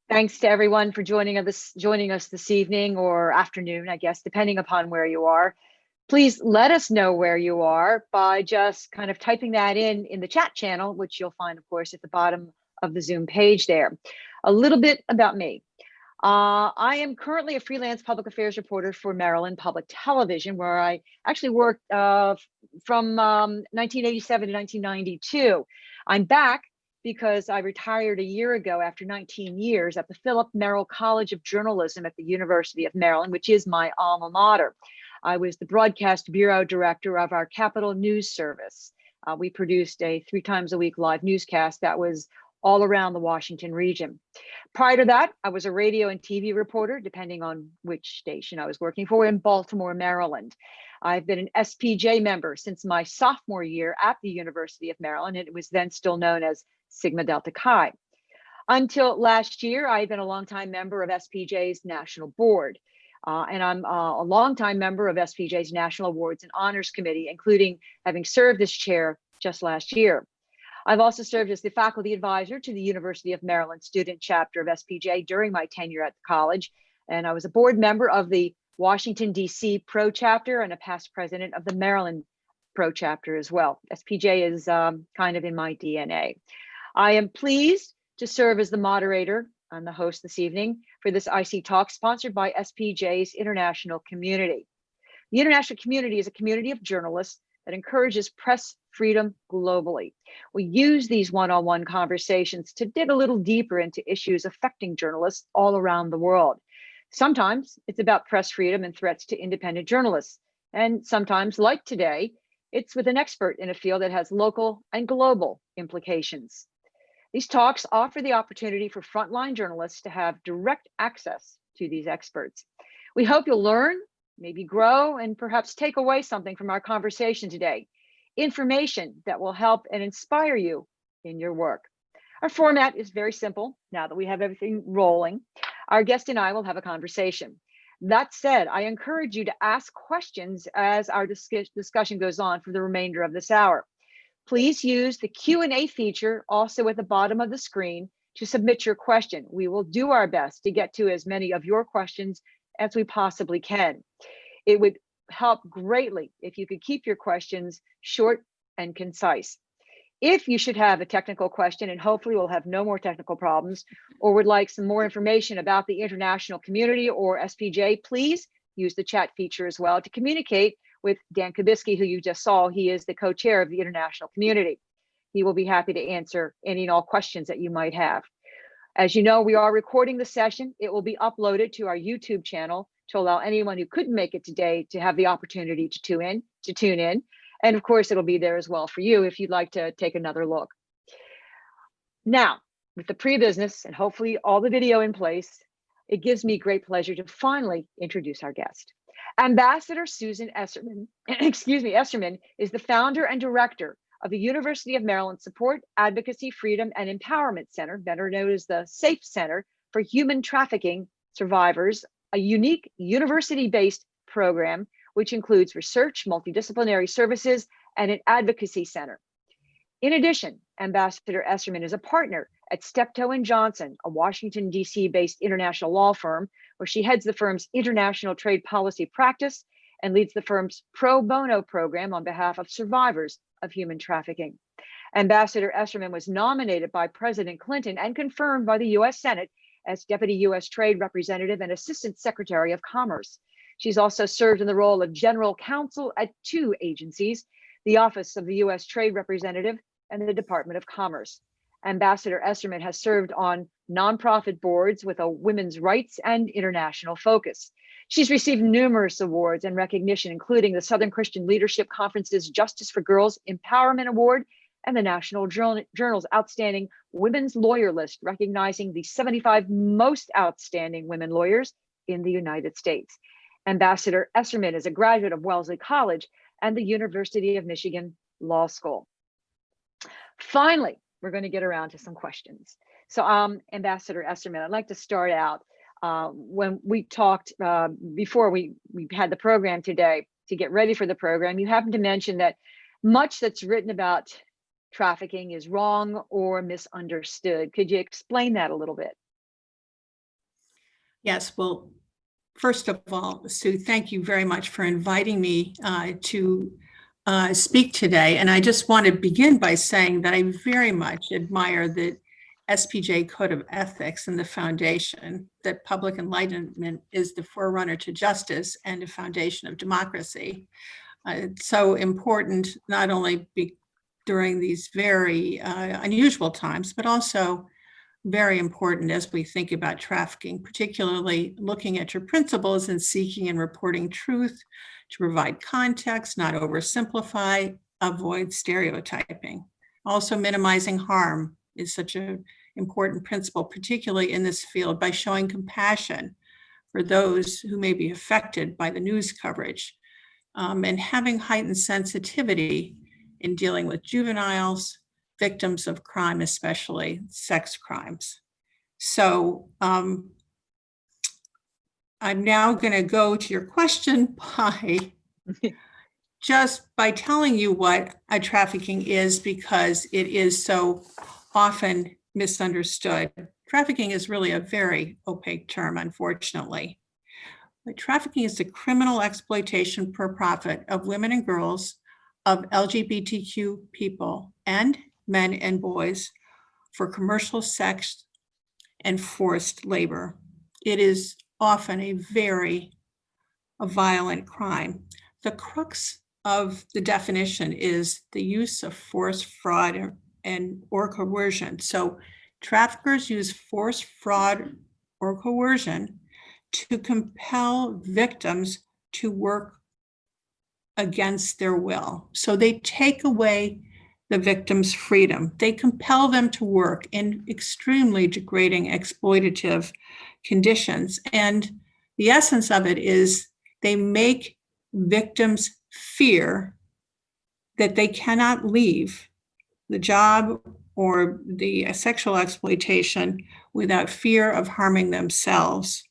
Thanks to everyone for joining us this evening or afternoon, I guess, depending upon where you are. Please let us know where you are by just kind of typing that in the chat channel, which you'll find, of course, at the bottom of the Zoom page there. A little bit about me. I am currently a freelance public affairs reporter for Maryland Public Television, where I actually worked from 1987 to 1992. I'm back because I retired a year ago after 19 years at the Philip Merrill College of Journalism at the University of Maryland, which is my alma mater. I was the broadcast bureau director of our Capital News Service. We produced a 3 times a week live newscast that was all around the Washington region. Prior to that, I was a radio and TV reporter, depending on which station I was working for, in Baltimore, Maryland. I've been an SPJ member since my sophomore year at the University of Maryland, and it was then still known as Sigma Delta Chi. Until last year, I've been a longtime member of SPJ's National Board. And I'm a longtime member of SPJ's National Awards and Honors Committee, including having served as chair just last year. I've also served as the faculty advisor to the University of Maryland student chapter of SPJ during my tenure at the college. And I was a board member of the Washington, D.C. Pro Chapter and a past president of the Maryland Pro Chapter as well. SPJ is kind of in my DNA. I am pleased to serve as the moderator and the host this evening for this IC Talk sponsored by SPJ's International Community. The international community is a community of journalists that encourages press freedom globally. We use these one-on-one conversations to dig a little deeper into issues affecting journalists all around the world. Sometimes it's about press freedom and threats to independent journalists. And sometimes, like today, it's with an expert in a field that has local and global implications. These talks offer the opportunity for frontline journalists to have direct access to these experts. We hope you'll learn, maybe grow, and perhaps take away something from our conversation today. Information that will help and inspire you in your work. Our format is very simple now that we have everything rolling. Our guest and I will have a conversation. That said, I encourage you to ask questions as our discussion goes on for the remainder of this hour. Please use the Q&A feature also at the bottom of the screen to submit your question. We will do our best to get to as many of your questions as we possibly can. It would help greatly if you could keep your questions short and concise. If you should have a technical question, and hopefully we'll have no more technical problems, or would like some more information about the international community or SPJ, please use the chat feature as well to communicate with Dan Kubisky, who you just saw. He is the co-chair of the international community. He will be happy to answer any and all questions that you might have. As you know, we are recording the session. It will be uploaded to our YouTube channel to allow anyone who couldn't make it today to have the opportunity to tune in. And of course, it'll be there as well for you if you'd like to take another look. Now, with the pre-business and hopefully all the video in place, it gives me great pleasure to finally introduce our guest. Ambassador Susan Esserman, Esserman is the founder and director of the University of Maryland Support, Advocacy, Freedom, and Empowerment Center, better known as the SAFE Center for Human Trafficking Survivors, a unique university-based program which includes research, multidisciplinary services, and an advocacy center. In addition, Ambassador Esserman is a partner at Steptoe & Johnson, a Washington, D.C.-based international law firm, where she heads the firm's international trade policy practice and leads the firm's pro bono program on behalf of survivors of human trafficking. Ambassador Esserman was nominated by President Clinton and confirmed by the U.S. Senate as Deputy U.S. Trade Representative and Assistant Secretary of Commerce. She's also served in the role of General Counsel at 2 agencies, the Office of the U.S. Trade Representative and the Department of Commerce. Ambassador Esserman has served on nonprofit boards with a women's rights and international focus. She's received numerous awards and recognition, including the Southern Christian Leadership Conference's Justice for Girls Empowerment Award and the National Journal's Outstanding Women's Lawyer List, recognizing the 75 most outstanding women lawyers in the United States. Ambassador Esserman is a graduate of Wellesley College and the University of Michigan Law School. Finally, we're going to get around to some questions. So Ambassador Esserman, I'd like to start out when we talked before we had the program today to get ready for the program, you happened to mention that much that's written about trafficking is wrong or misunderstood. Could you explain that a little bit? Yes, well, first of all, Sue, thank you very much for inviting me to speak today. And I just want to begin by saying that I very much admire the SPJ Code of Ethics and the foundation that public enlightenment is the forerunner to justice and a foundation of democracy. It's so important, not only during these very unusual times, but also very important as we think about trafficking, particularly looking at your principles and seeking and reporting truth to provide context, not oversimplify, avoid stereotyping. Also, minimizing harm is such an important principle, particularly in this field, by showing compassion for those who may be affected by the news coverage, and having heightened sensitivity in dealing with juveniles, victims of crime, especially sex crimes. So I'm now going to go to your question by telling you what a trafficking is, because it is so often misunderstood. Trafficking is really a very opaque term, unfortunately. But trafficking is the criminal exploitation for profit of women and girls, of LGBTQ people, and men and boys for commercial sex and forced labor. It is often a very violent crime. The crux of the definition is the use of force, fraud, or coercion. So traffickers use force, fraud, or coercion to compel victims to work against their will. So they take away the victim's freedom. They compel them to work in extremely degrading, exploitative conditions. And the essence of it is they make victims fear that they cannot leave the job or the sexual exploitation without fear of harming themselves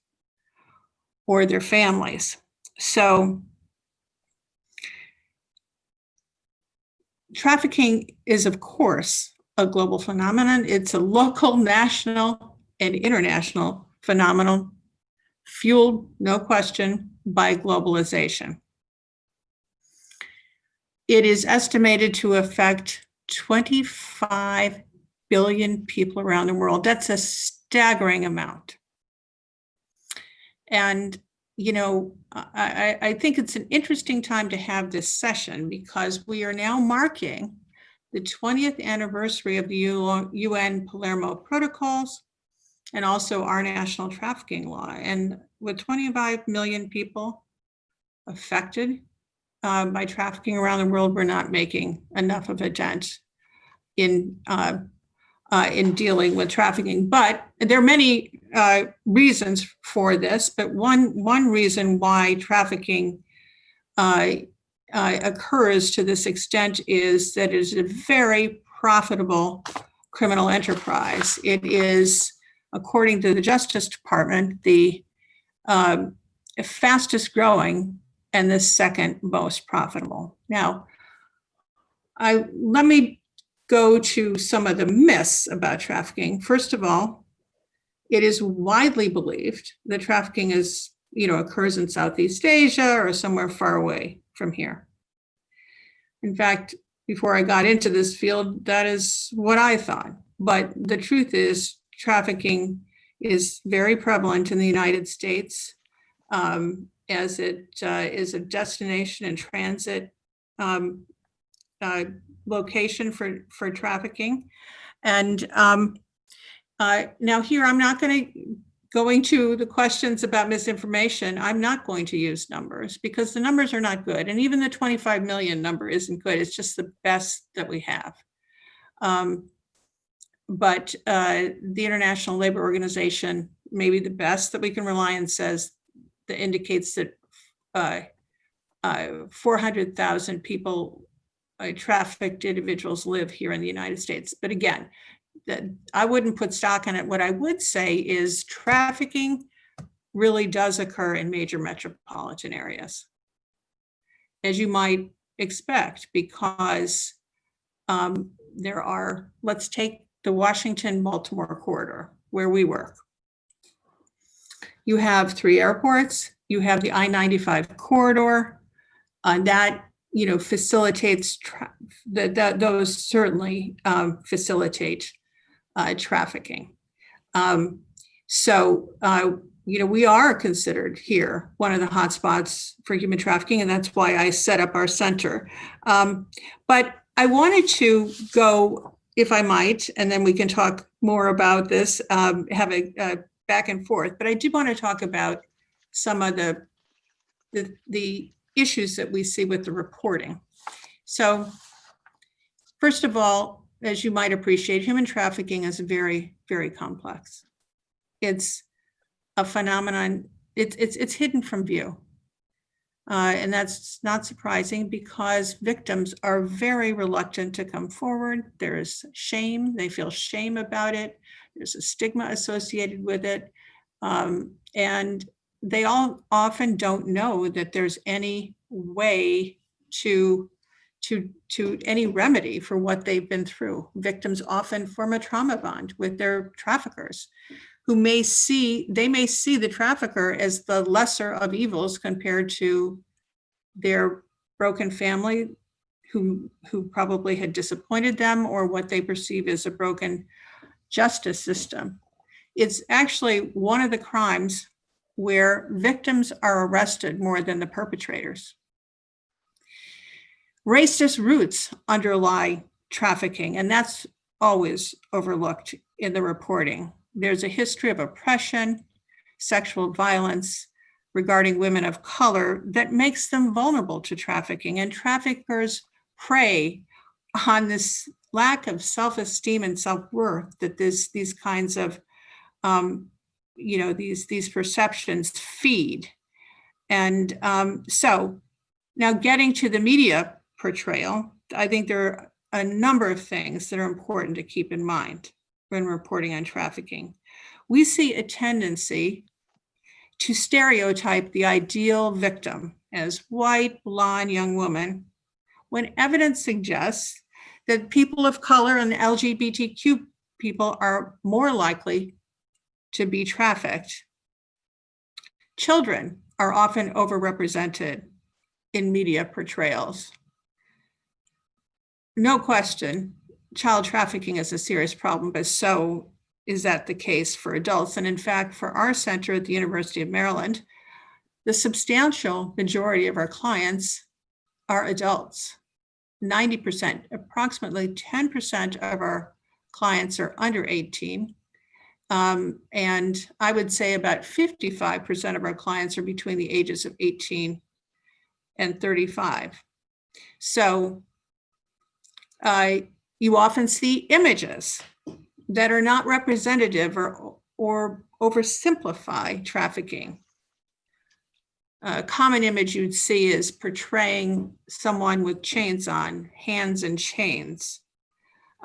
or their families. So trafficking is, of course, a global phenomenon. It's a local, national, and international phenomenon, fueled, no question, by globalization. It is estimated to affect 25 billion people around the world. That's a staggering amount. And I think it's an interesting time to have this session, because we are now marking the 20th anniversary of the UN Palermo Protocols and also our national trafficking law. And with 25 million people affected by trafficking around the world, we're not making enough of a dent in dealing with trafficking. But there are many reasons for this. But one reason why trafficking occurs to this extent is that it is a very profitable criminal enterprise. It is, according to the Justice Department, the fastest growing and the second most profitable. Now, let me go to some of the myths about trafficking. First of all, it is widely believed that trafficking occurs in Southeast Asia or somewhere far away from here. In fact, before I got into this field, that is what I thought. But the truth is, trafficking is very prevalent in the United States, as it is a destination and transit location for trafficking. And now here, I'm not going to the questions about misinformation. I'm not going to use numbers, because the numbers are not good. And even the 25 million number isn't good. It's just the best that we have. But the International Labor Organization, maybe the best that we can rely on, indicates that 400,000 people, trafficked individuals, live here in the United States. But again, I wouldn't put stock on it. What I would say is trafficking really does occur in major metropolitan areas, as you might expect, because let's take the Washington-Baltimore corridor where we work. You have 3 airports. You have the I-95 corridor. That, facilitates, those certainly facilitate trafficking. So, we are considered here one of the hotspots for human trafficking, and that's why I set up our center. But I wanted to go, if I might, and then we can talk more about this, have a back and forth. But I do want to talk about some of the issues that we see with the reporting. So, first of all, as you might appreciate, human trafficking is very, very complex. It's a phenomenon, it's hidden from view. And that's not surprising because victims are very reluctant to come forward. There's shame, they feel shame about it. There's a stigma associated with it. And they all often don't know that there's any way to any remedy for what they've been through. Victims often form a trauma bond with their traffickers, who may see the trafficker as the lesser of evils compared to their broken family, who probably had disappointed them, or what they perceive as a broken justice system. It's actually one of the crimes where victims are arrested more than the perpetrators. Racist roots underlie trafficking, and that's always overlooked in the reporting. There's a history of oppression, sexual violence regarding women of color that makes them vulnerable to trafficking, and traffickers prey on this lack of self-esteem and self-worth that these kinds of these perceptions feed. And so now getting to the media portrayal, I think there are a number of things that are important to keep in mind when reporting on trafficking. We see a tendency to stereotype the ideal victim as white, blonde, young woman, when evidence suggests that people of color and LGBTQ people are more likely to be trafficked. Children are often overrepresented in media portrayals. No question, child trafficking is a serious problem, but so is that the case for adults. And in fact, for our center at the University of Maryland, the substantial majority of our clients are adults. 90%, approximately 10% of our clients are under 18. And I would say about 55% of our clients are between the ages of 18 and 35. So you often see images that are not representative or oversimplify trafficking. A common image you'd see is portraying someone with chains on, hands in chains.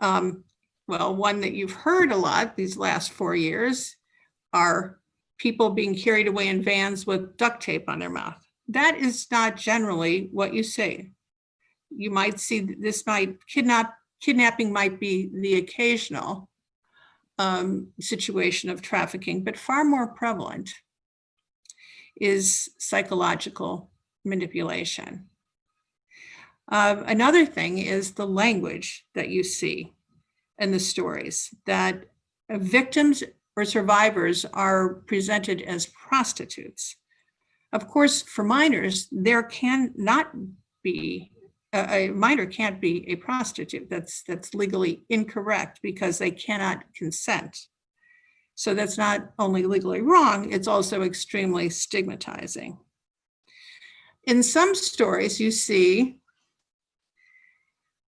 Well, one that you've heard a lot these last 4 years are people being carried away in vans with duct tape on their mouth. That is not generally what you see. You might see kidnapping might be the occasional situation of trafficking, but far more prevalent is psychological manipulation. Another thing is the language that you see in the stories, that victims or survivors are presented as prostitutes. Of course, for minors, there cannot be, a minor can't be a prostitute. That's legally incorrect because they cannot consent. So that's not only legally wrong, it's also extremely stigmatizing. In some stories, you see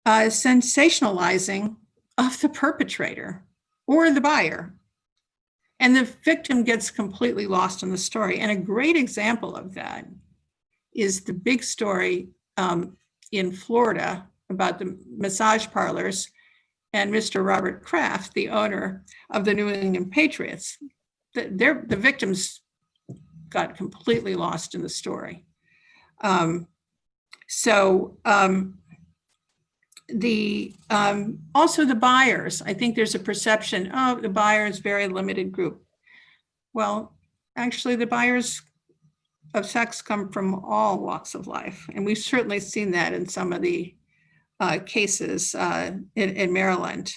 sensationalizing of the perpetrator or the buyer, and the victim gets completely lost in the story. And a great example of that is the big story in Florida about the massage parlors and Mr. Robert Kraft, the owner of the New England Patriots. The victims got completely lost in the story. Also the buyers, I think there's a perception, oh, the buyer is very limited group. Well, actually the buyers of sex come from all walks of life. And we've certainly seen that in some of the cases in Maryland.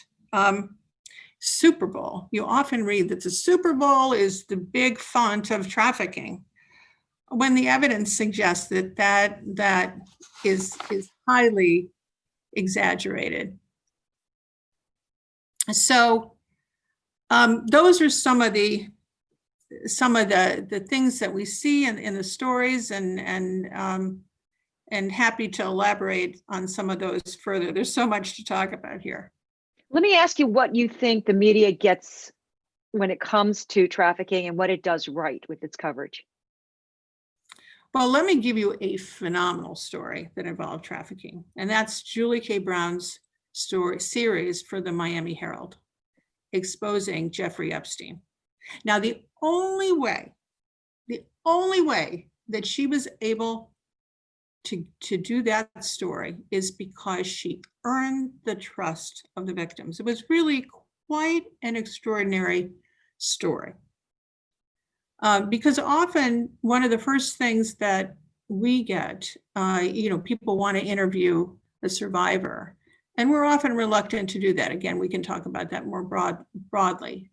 Super Bowl, you often read that the Super Bowl is the big font of trafficking, when the evidence suggests that is highly exaggerated. So those are some of the things that we see in the stories, and happy to elaborate on some of those further. There's so much to talk about here. Let me ask you what you think the media gets when it comes to trafficking and what it does right with its coverage. Well, let me give you a phenomenal story that involved trafficking, and that's Julie K. Brown's story series for the Miami Herald, exposing Jeffrey Epstein. Now, the only way that she was able to do that story is because she earned the trust of the victims. It was really quite an extraordinary story. Because often one of the first things that we get, people want to interview a survivor, and we're often reluctant to do that. Again, we can talk about that more broadly,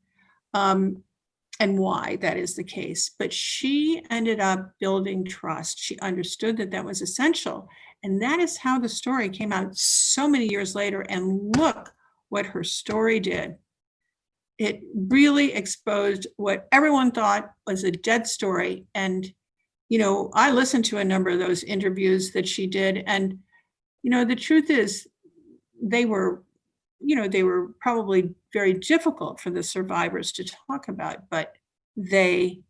and why that is the case. But she ended up building trust. She understood that that was essential. And that is how the story came out so many years later. And look what her story did. It really exposed what everyone thought was a dead story. And, I listened to a number of those interviews that she did. And, the truth is they were probably very difficult for the survivors to talk about, but they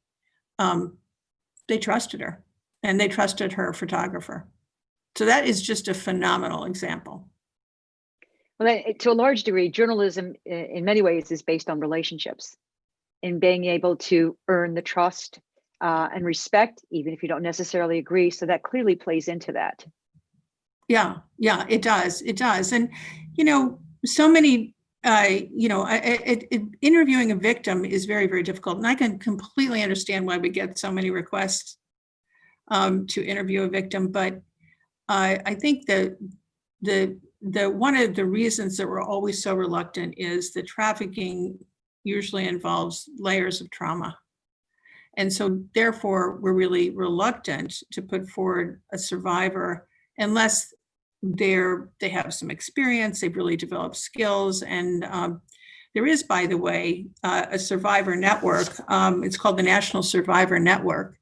trusted her, and they trusted her photographer. So that is just a phenomenal example. Well, to a large degree, journalism in many ways is based on relationships, and being able to earn the trust and respect, even if you don't necessarily agree. So that clearly plays into that. Yeah, it does. And, so many, interviewing a victim is very, very difficult. And I can completely understand why we get so many requests to interview a victim. But I think that the one of the reasons that we're always so reluctant is that trafficking usually involves layers of trauma. And so therefore, we're really reluctant to put forward a survivor unless they have some experience, they've really developed skills. And there is, by the way, a survivor network. It's called the National Survivor Network,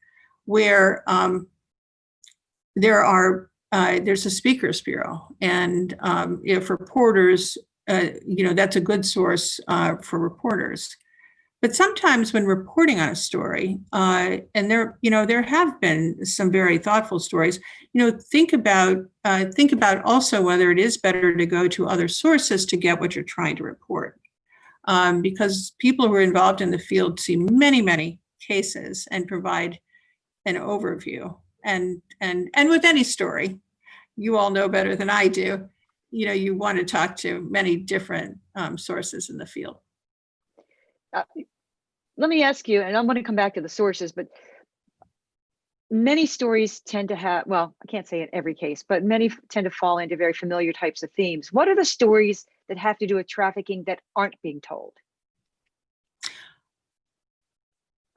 where there's a speakers bureau. And if reporters, that's a good source for reporters. But sometimes when reporting on a story, and there have been some very thoughtful stories, think about also whether it is better to go to other sources to get what you're trying to report. Because people who are involved in the field see many, many cases and provide an overview. And with any story, you all know better than I do, you want to talk to many different sources in the field. Let me ask you, and I'm going to come back to the sources, but many stories tend to have, well, I can't say in every case, but many tend to fall into very familiar types of themes. What are the stories that have to do with trafficking that aren't being told?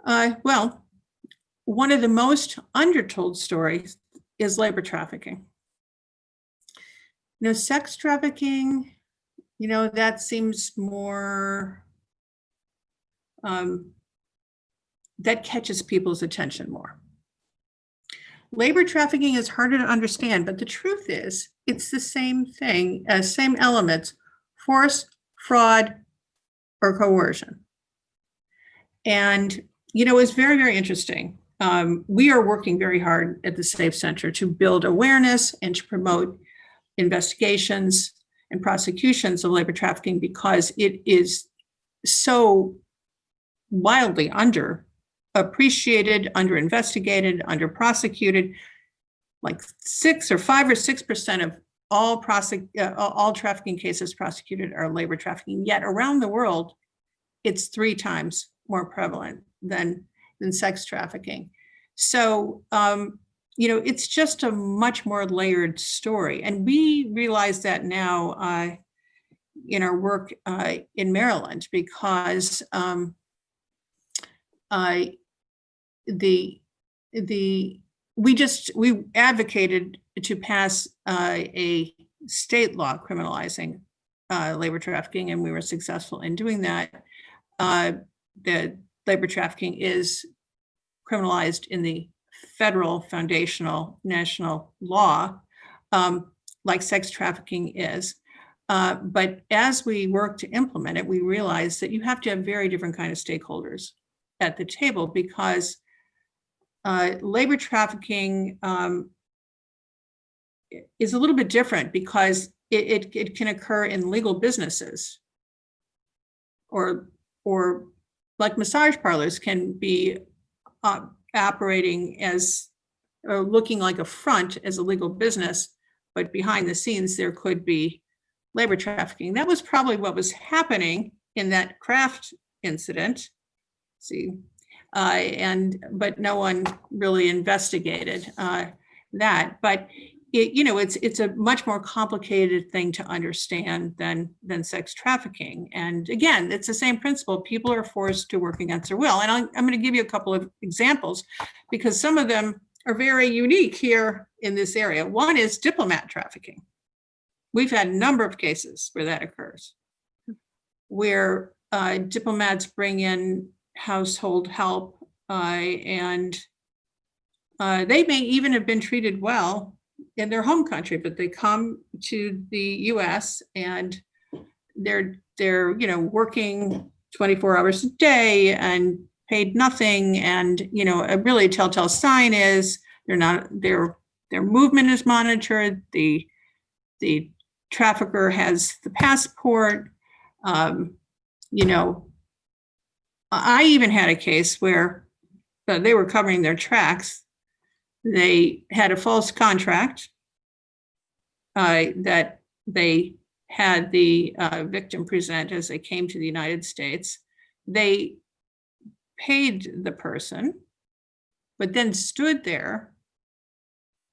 Well, one of the most undertold stories is labor trafficking. Sex trafficking, that seems more, that catches people's attention more. Labor trafficking is harder to understand, but the truth is it's the same thing, same elements: force, fraud, or coercion. And, it's very, very interesting. We are working very hard at the Safe Center to build awareness and to promote investigations and prosecutions of labor trafficking, because it is so wildly underappreciated, underinvestigated, underprosecuted. Like 5 or 6% of all trafficking cases prosecuted are labor trafficking. Yet around the world, it's 3 times more prevalent than sex trafficking. So, it's just a much more layered story. And we realize that now in our work in Maryland, because we advocated to pass a state law criminalizing labor trafficking, and we were successful in doing that. The labor trafficking is criminalized in the federal foundational national law, like sex trafficking is. But as we work to implement it, we realize that you have to have very different kind of stakeholders at the table, because labor trafficking is a little bit different, because it can occur in legal businesses, or like massage parlors can be operating as looking like a front as a legal business, but behind the scenes there could be labor trafficking. That was probably what was happening in that Kraft incident. But no one really investigated that. But it's a much more complicated thing to understand than sex trafficking. And again, it's the same principle. People are forced to work against their will. And I'm going to give you a couple of examples, because some of them are very unique here in this area. One is diplomat trafficking. We've had a number of cases where that occurs, where diplomats bring in household help, and they may even have been treated well in their home country, but they come to the U.S. and they're working 24 hours a day and paid nothing. And a really telltale sign is their movement is monitored. The trafficker has the passport. I even had a case where they were covering their tracks. They had a false contract that they had the victim present as they came to the United States. They paid the person, but then stood there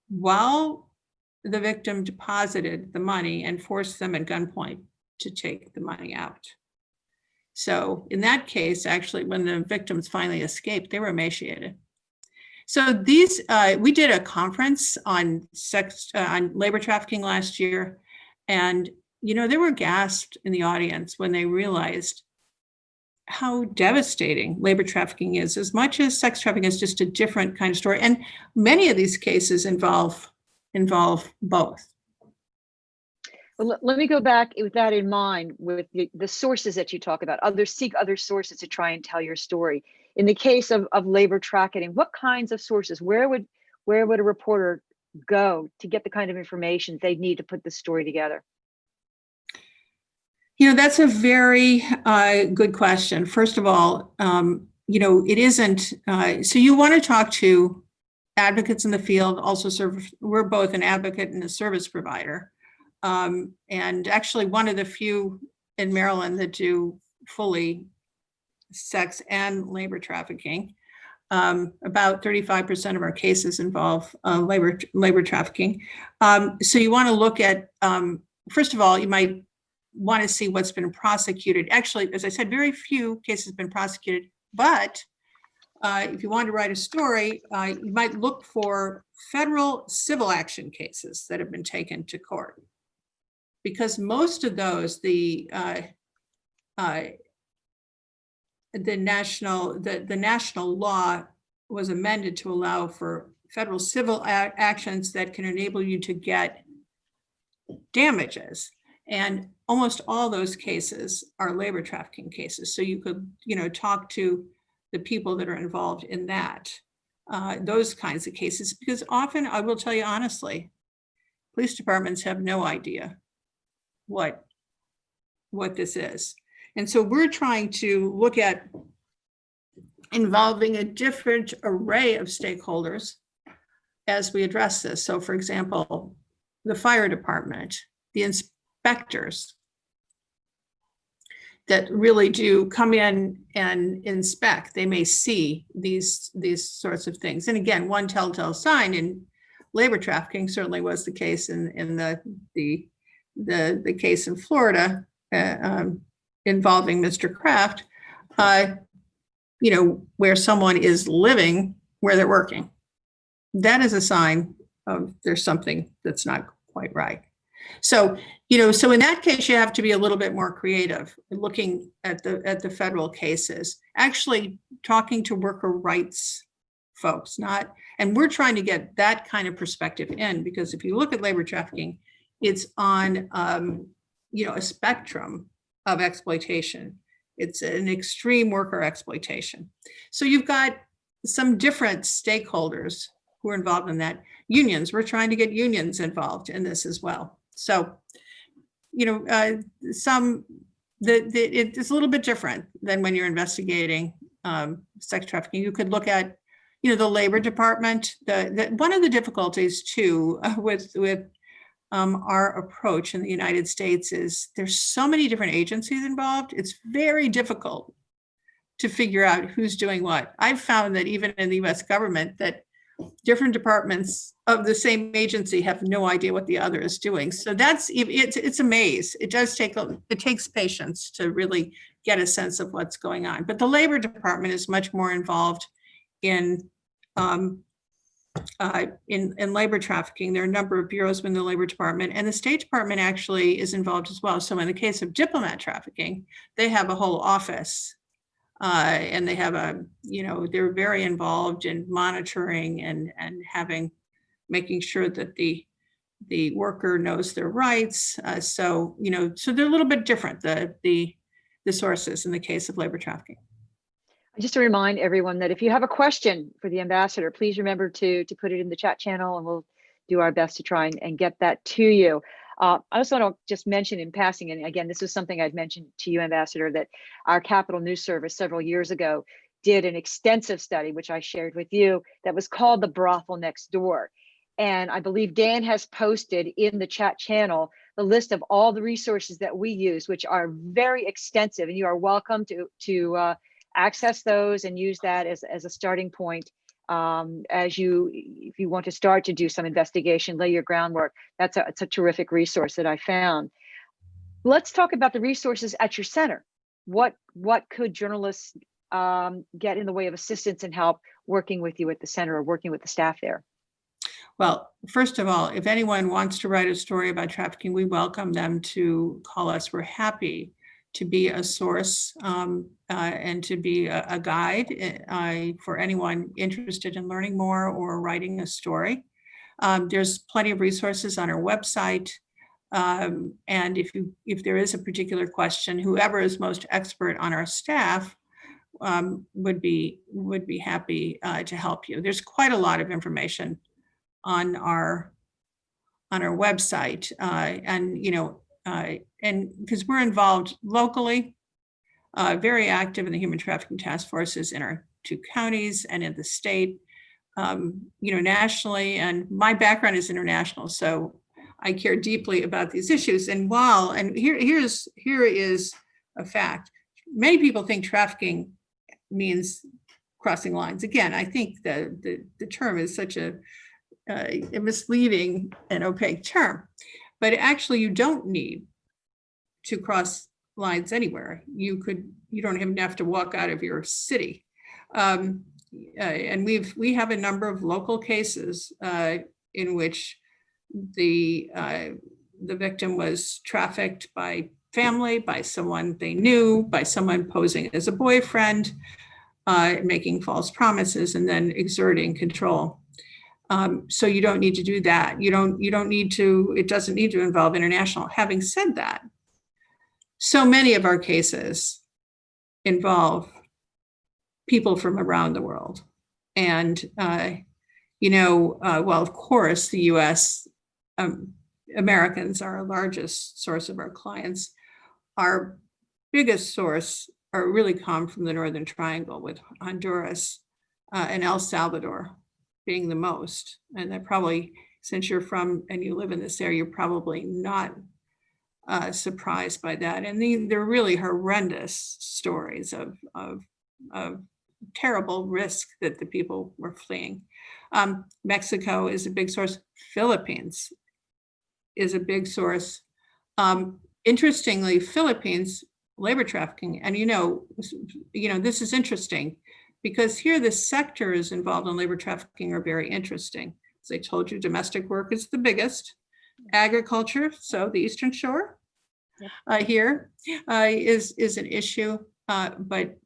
while the victim deposited the money and forced them at gunpoint to take the money out. So in that case, actually, when the victims finally escaped, they were emaciated. So these, we did a conference on on labor trafficking last year, and they were gasped in the audience when they realized how devastating labor trafficking is. As much as sex trafficking is just a different kind of story, and many of these cases involve both. Well, let me go back with that in mind, with the sources that you talk about. Seek other sources to try and tell your story. In the case of labor trafficking, what kinds of sources? Where would a reporter go to get the kind of information they need to put the story together? That's a very good question. First of all, it isn't. So you want to talk to advocates in the field. Also, we're both an advocate and a service provider. And actually one of the few in Maryland that do fully sex and labor trafficking. About 35% of our cases involve labor trafficking. So you want to look at, first of all, you might want to see what's been prosecuted. Actually, as I said, very few cases have been prosecuted, but if you want to write a story, you might look for federal civil action cases that have been taken to court. Because most of those, the national law was amended to allow for federal civil actions that can enable you to get damages. And almost all those cases are labor trafficking cases. So you could, talk to the people that are involved in that, those kinds of cases, because often, I will tell you honestly, police departments have no idea what this is. And so we're trying to look at involving a different array of stakeholders as we address this. So for example, the fire department, the inspectors, that really do come in and inspect. They may see these sorts of things. And again, one telltale sign in labor trafficking certainly was the case in the case in Florida involving Mr. Kraft, where someone is living where they're working. That is a sign of there's something that's not quite right. So, so in that case, you have to be a little bit more creative looking at the federal cases, actually talking to worker rights folks, and we're trying to get that kind of perspective in, because if you look at labor trafficking, it's on, a spectrum of exploitation. It's an extreme worker exploitation. So you've got some different stakeholders who are involved in that. Unions, we're trying to get unions involved in this as well. So, it's a little bit different than when you're investigating sex trafficking. You could look at, the Labor Department. One of the difficulties too with our approach in the United States is there's so many different agencies involved. It's very difficult to figure out who's doing what. I've found that even in the U.S. government, that different departments of the same agency have no idea what the other is doing. So it's a maze. It takes patience to really get a sense of what's going on. But the Labor Department is much more involved in labor trafficking. There are a number of bureaus within the Labor Department, and the State Department actually is involved as well. So in the case of diplomat trafficking, they have a whole office. And they have they're very involved in monitoring and making sure that the worker knows their rights. So they're a little bit different, the sources in the case of labor trafficking. Just to remind everyone that if you have a question for the ambassador, please remember to put it in the chat channel, and we'll do our best to try and get that to you. I also want to just mention in passing, and again, this is something I'd mentioned to you, Ambassador, that our Capitol News Service several years ago did an extensive study, which I shared with you, that was called The Brothel Next Door. And I believe Dan has posted in the chat channel the list of all the resources that we use, which are very extensive, and you are welcome to access those and use that as a starting point. If you want to start to do some investigation, lay your groundwork. It's a terrific resource that I found. Let's talk about the resources at your center. What could journalists get in the way of assistance and help working with you at the center or working with the staff there? Well, first of all, if anyone wants to write a story about trafficking, we welcome them to call us. We're happy to be a source and to be a guide for anyone interested in learning more or writing a story. There's plenty of resources on our website. And if there is a particular question, whoever is most expert on our staff would be happy to help you. There's quite a lot of information on our website, and because we're involved locally, very active in the human trafficking task forces in our 2 counties and in the state, nationally. And my background is international, so I care deeply about these issues. And here is a fact. Many people think trafficking means crossing lines. Again, I think the term is such a misleading and opaque term, but actually you don't need to cross lines anywhere. You don't even have to walk out of your city. And we have a number of local cases in which the victim was trafficked by family, by someone they knew, by someone posing as a boyfriend, making false promises, and then exerting control. So you don't need to do that. You don't need to, it doesn't need to involve international. Having said that, so many of our cases involve people from around the world. And, well, of course, the US, Americans are our largest source of our clients. Our biggest source really come from the Northern Triangle, with Honduras and El Salvador being the most. And that probably, since you're from and you live in this area, you're probably not surprised by that. And they're really horrendous stories of terrible risk that the people were fleeing. Mexico is a big source. Philippines is a big source. Interestingly, Philippines labor trafficking, and this is interesting because here the sectors involved in labor trafficking are very interesting. As I told you, domestic work is the biggest. Agriculture, so the Eastern Shore here is an issue, but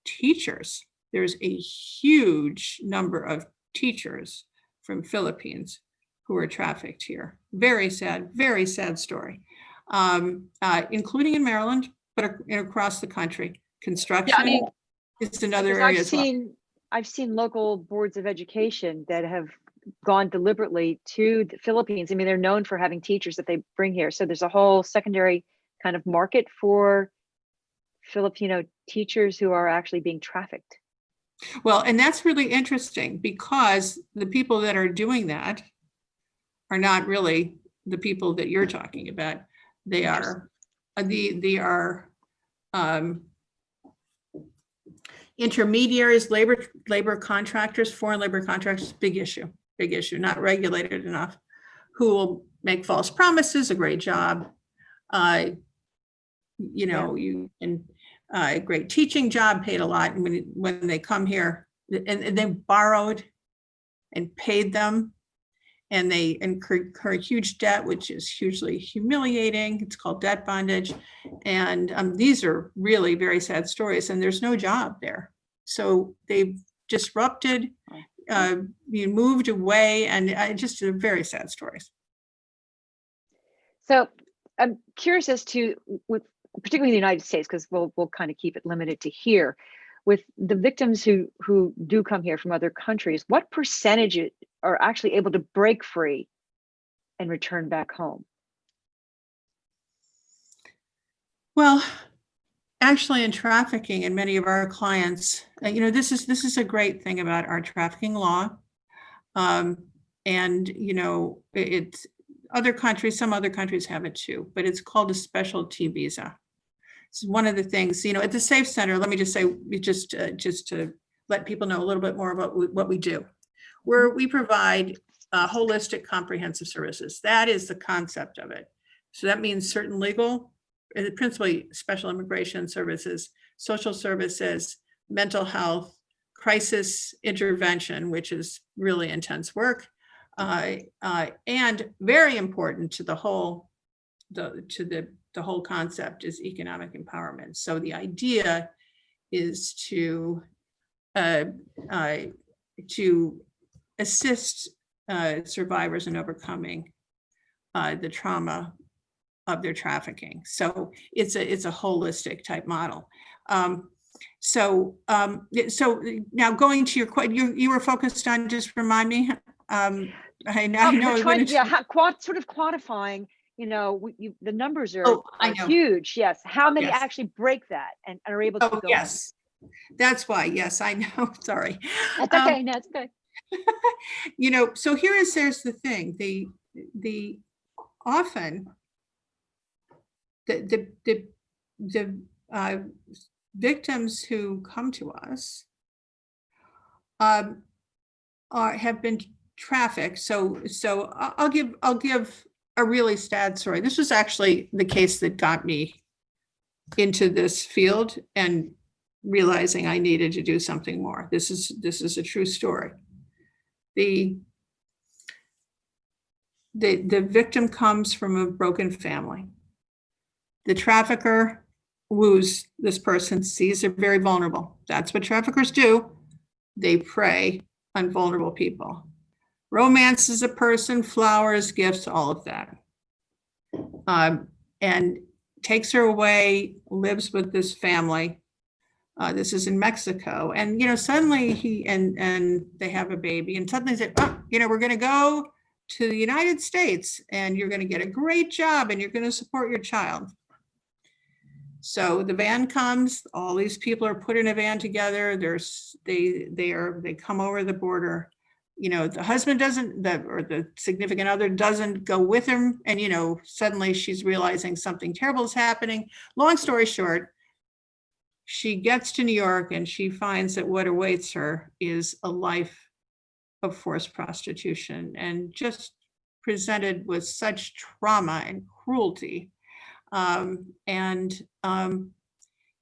teachers, there's a huge number of teachers from Philippines who are trafficked here. Very sad story, including in Maryland, but across the country. Construction is another area as well. I've seen local boards of education that have gone deliberately to the Philippines. I mean, they're known for having teachers that they bring here. So there's a whole secondary kind of market for Filipino teachers who are actually being trafficked. Well, and that's really interesting because the people that are doing that are not really the people that you're talking about. They are intermediaries, labor contractors, foreign labor contractors. Big issue, not regulated enough, who will make false promises, a great job, you can a great teaching job, paid a lot, and when they come here and they borrowed and paid them, and they incur huge debt, which is hugely humiliating. It's called debt bondage. And these are really very sad stories, and there's no job there. So they've disrupted, moved away, and just very sad stories. So I'm curious as to, particularly in the United States, because we'll kind of keep it limited to here, with the victims who do come here from other countries, what percentage are actually able to break free and return back home? Well, actually, in trafficking, and many of our clients, this is a great thing about our trafficking law, and it's other countries. Some other countries have it too, but it's called a specialty visa. It's one of the things, at the Safe Center. Let me just say, just to let people know a little bit more about what we do. We provide holistic, comprehensive services. That is the concept of it. So that means certain legal, principally special immigration services, social services, mental health, crisis intervention, which is really intense work, and very important to the whole concept is economic empowerment. So the idea is to assist survivors in overcoming the trauma of their trafficking. So it's a holistic type model. So now going to your question, you were focused on, just remind me. I know. Sort of quantifying. The numbers are huge. Yes. How many actually break that and are able to go? Yes. That's why. Yes, I know. Sorry. That's okay. No, it's good. So there's the thing. The often the victims who come to us have been trafficked. So I'll give a really sad story. This was actually the case that got me into this field and realizing I needed to do something more. This is a true story. The victim comes from a broken family. The trafficker woos this person, sees they're very vulnerable. That's what traffickers do. They prey on vulnerable people. Romances a person, flowers, gifts, all of that. And takes her away, lives with this family. This is in Mexico. And, suddenly they have a baby, and suddenly they say, we're going to go to the United States and you're going to get a great job and you're going to support your child. So the van comes, all these people are put in a van together. They come over the border. the husband doesn't, or the significant other doesn't go with him, and, suddenly she's realizing something terrible is happening. Long story short, she gets to New York and she finds that what awaits her is a life of forced prostitution, and just presented with such trauma and cruelty.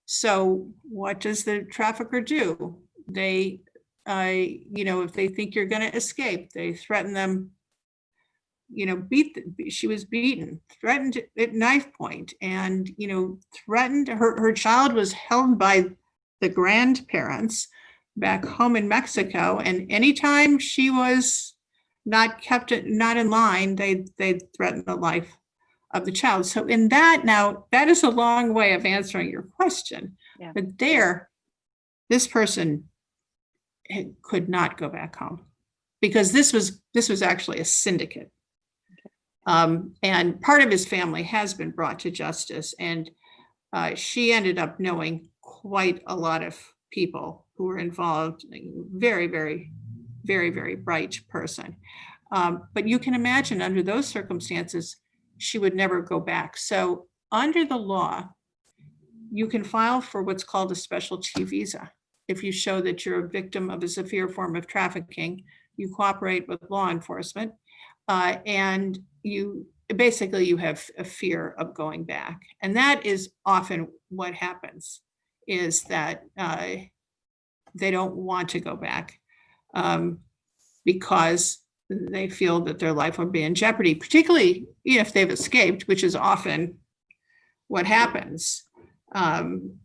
So what does the trafficker do? They, if they think you're going to escape, they threaten them, she was beaten, threatened at knife point, and, threatened. Her child was held by the grandparents back home in Mexico. And anytime she was not in line, they threatened the life of the child. So in that, now that is a long way of answering your question. Yeah. But this person could not go back home, because this was actually a syndicate. And part of his family has been brought to justice, and she ended up knowing quite a lot of people who were involved. Very, very, very, very bright person. But you can imagine, under those circumstances, she would never go back. So under the law, you can file for what's called a specialty visa. If you show that you're a victim of a severe form of trafficking, you cooperate with law enforcement, and you have a fear of going back. And that is often what happens, is that they don't want to go back because they feel that their life will be in jeopardy, particularly if they've escaped, which is often what happens. And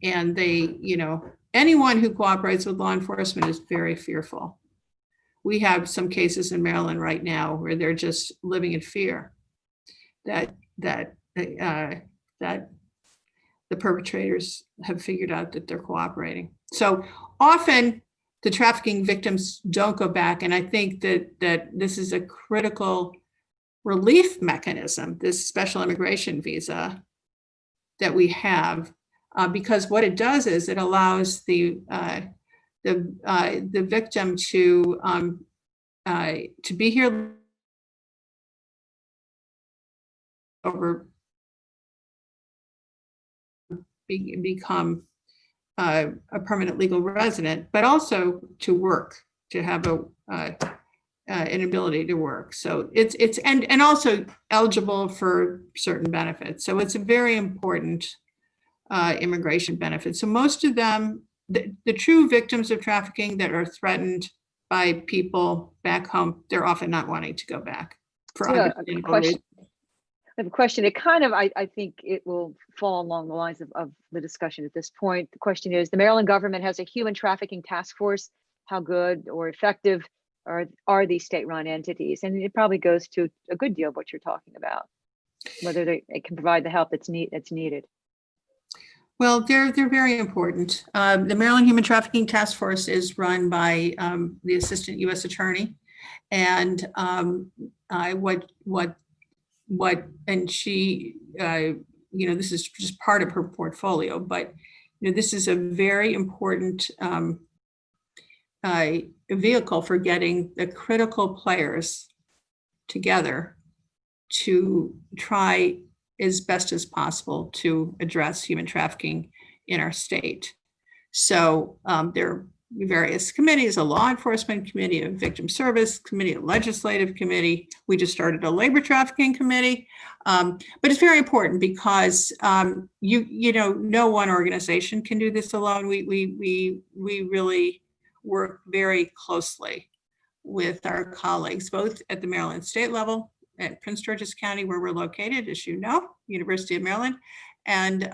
anyone who cooperates with law enforcement is very fearful. We have some cases in Maryland right now where they're just living in fear that the perpetrators have figured out that they're cooperating. So often the trafficking victims don't go back. And I think that this is a critical relief mechanism, this special immigration visa that we have, because what it does is it allows the victim to be here become a permanent legal resident, but also to work, to have an ability to work. So it's and also eligible for certain benefits. So it's a very important immigration benefit. So most of them, the true victims of trafficking that are threatened by people back home, they're often not wanting to go back for understandable reasons. I have a question. It kind of, I think it will fall along the lines of the discussion at this point. The question is, the Maryland government has a human trafficking task force. How good or effective are these state-run entities? And it probably goes to a good deal of what you're talking about, whether they can provide the help that's needed. Well, they're very important. The Maryland Human Trafficking Task Force is run by the Assistant U.S. Attorney, and and she, this is just part of her portfolio, but this is a very important vehicle for getting the critical players together to try as best as possible to address human trafficking in our state. So there are various committees: a law enforcement committee, a victim service committee, a legislative committee. We just started a labor trafficking committee. But it's very important because no one organization can do this alone. We really work very closely with our colleagues, both at the Maryland state level, at Prince George's County, where we're located, as you know, University of Maryland, and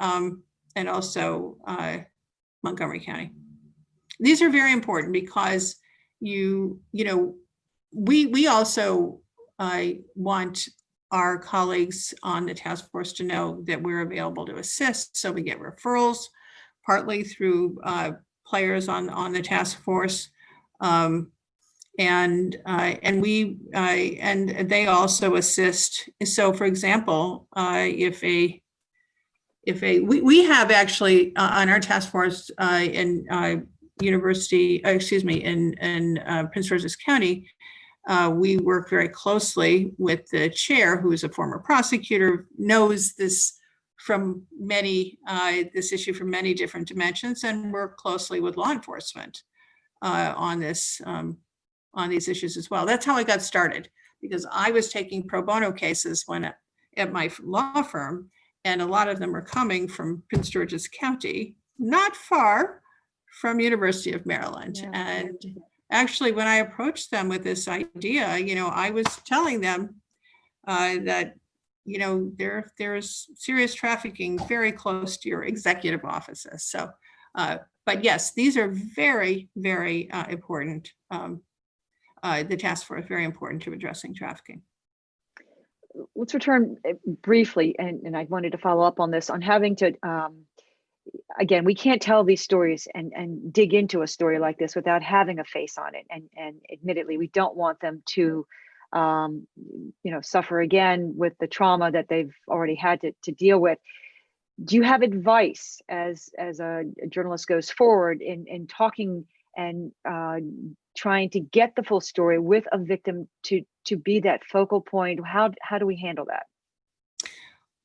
also Montgomery County. These are very important because we also want our colleagues on the task force to know that we're available to assist. So we get referrals, partly through players on the task force, and they also assist. So, for example, we have actually on our task force in Prince George's County, We work very closely with the chair, who is a former prosecutor, knows this this issue from many different dimensions, and work closely with law enforcement on these issues as well. That's how I got started, because I was taking pro bono cases at my law firm, and a lot of them were coming from Prince George's County, not far from University of Maryland. Yeah. And actually, when I approached them with this idea, I was telling them that, there's serious trafficking very close to your executive offices. So, but yes, these are very, very important. The task force is very important to addressing trafficking. Let's return briefly, and I wanted to follow up on this, on having to, again, we can't tell these stories and dig into a story like this without having a face on it. And admittedly, we don't want them to, suffer again with the trauma that they've already had to deal with. Do you have advice as a journalist goes forward in talking and trying to get the full story with a victim to be that focal point? How do we handle that?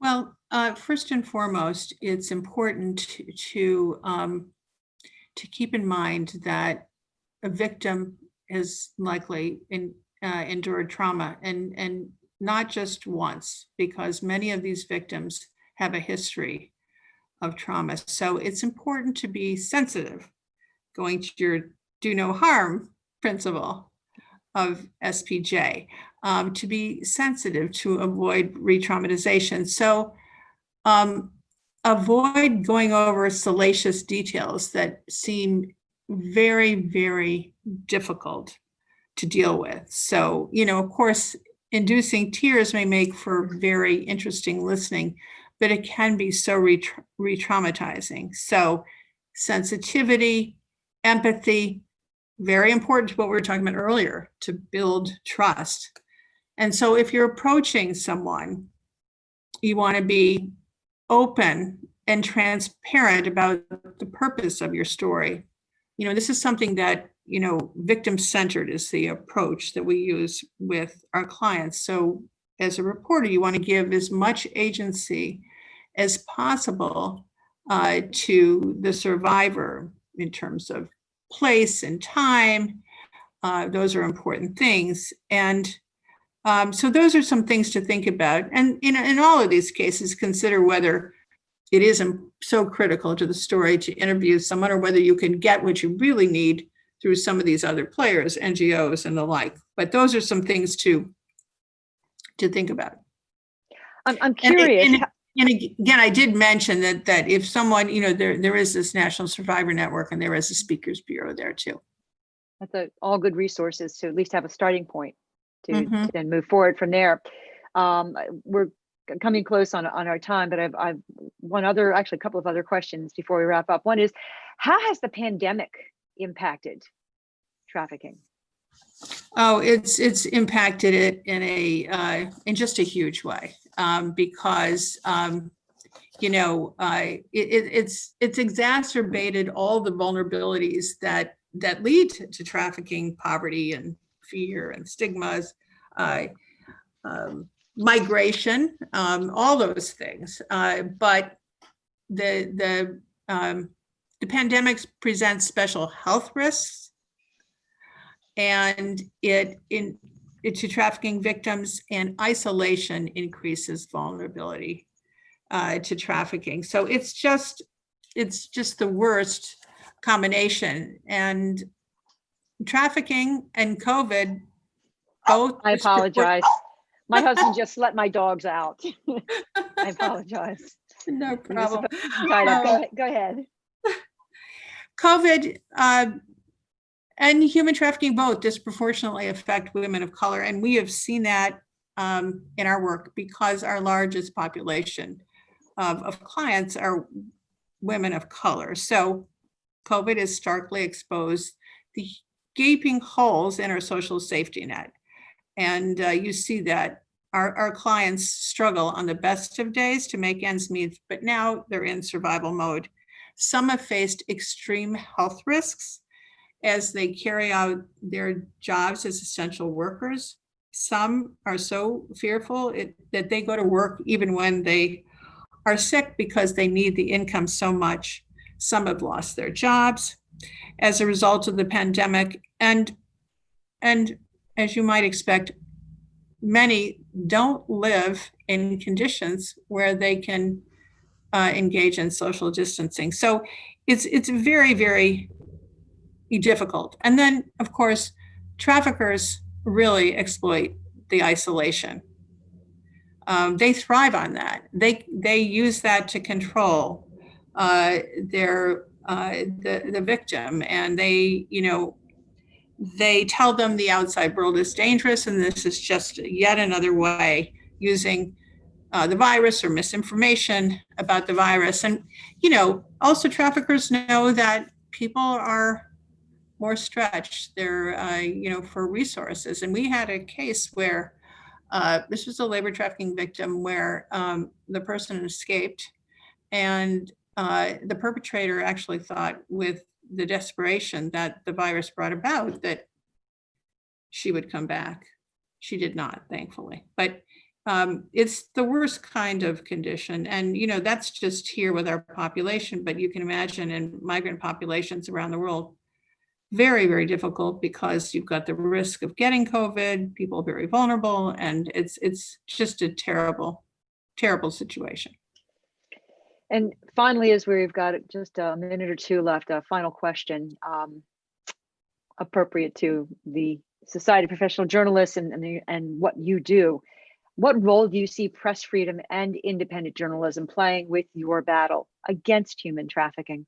Well, first and foremost, it's important to keep in mind that a victim is likely endured trauma, and not just once, because many of these victims have a history of trauma. So it's important to be sensitive, going to your do no harm principle of SPJ, to be sensitive to avoid re-traumatization. So avoid going over salacious details that seem very, very difficult to deal with. So, of course, inducing tears may make for very interesting listening, but it can be so re-traumatizing. So sensitivity, empathy, very important to what we were talking about earlier, to build trust. And so if you're approaching someone, you want to be open and transparent about the purpose of your story. This is something that, victim-centered is the approach that we use with our clients. So as a reporter, you want to give as much agency as possible to the survivor in terms of place and time. Those are important things. And so those are some things to think about. And in all of these cases, consider whether it isn't so critical to the story to interview someone, or whether you can get what you really need through some of these other players, NGOs and the like. But those are some things to think about. I'm curious. And again, I did mention that if someone, there is this National Survivor Network, and there is a Speakers Bureau there too. That's all good resources to at least have a starting point to then move forward from there. We're coming close on our time, but I've a couple of other questions before we wrap up. One is, how has the pandemic impacted trafficking? Oh, it's impacted it in just a huge way, because it's exacerbated all the vulnerabilities that lead to trafficking, poverty and fear and stigmas, migration, all those things. But the pandemic presents special health risks, and to trafficking victims, and isolation increases vulnerability to trafficking. So it's just the worst combination. And trafficking and COVID both. I apologize. My husband just let my dogs out. I apologize. No problem. Go ahead. COVID and human trafficking both disproportionately affect women of color. And we have seen that in our work, because our largest population of clients are women of color. So COVID has starkly exposed the gaping holes in our social safety net. And you see that our clients struggle on the best of days to make ends meet, but now they're in survival mode. Some have faced extreme health risks, as they carry out their jobs as essential workers. Some are so fearful that they go to work even when they are sick because they need the income so much. Some have lost their jobs as a result of the pandemic. And as you might expect, many don't live in conditions where they can engage in social distancing. So it's very, very difficult. And then, of course, traffickers really exploit the isolation. They thrive on that. They use that to control the victim, and they tell them the outside world is dangerous, and this is just yet another way using the virus or misinformation about the virus. And also traffickers know that people are more stretched. They're for resources. And we had a case where this was a labor trafficking victim where the person escaped, and the perpetrator actually thought, with the desperation that the virus brought about, that she would come back. She did not, thankfully. But it's the worst kind of condition. And, that's just here with our population, but you can imagine in migrant populations around the world, very, very difficult, because you've got the risk of getting COVID, people are very vulnerable, and it's just a terrible, terrible situation. And finally, as we've got just a minute or two left, a final question appropriate to the Society of Professional Journalists and what you do. What role do you see press freedom and independent journalism playing with your battle against human trafficking?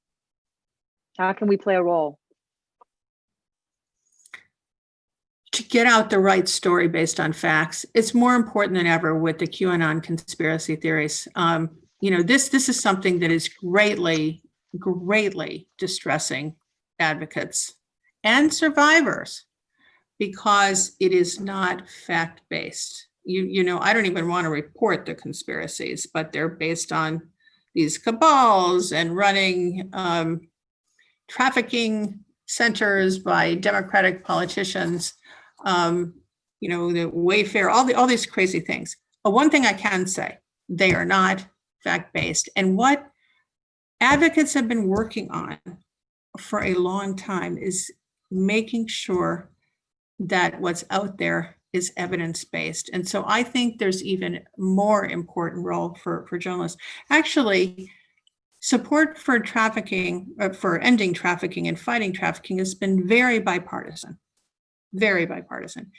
How can we play a role? To get out the right story based on facts. It's more important than ever with the QAnon conspiracy theories. This is something that is greatly, greatly distressing advocates and survivors, because it is not fact-based. I don't even want to report the conspiracies, but they're based on these cabals and running trafficking centers by Democratic politicians, the Wayfair, all these crazy things. But one thing I can say, they are not fact-based. And what advocates have been working on for a long time is making sure that what's out there is evidence-based. And so I think there's even more important role for journalists. Actually, support for trafficking, for ending trafficking and fighting trafficking has been very bipartisan. Very bipartisan.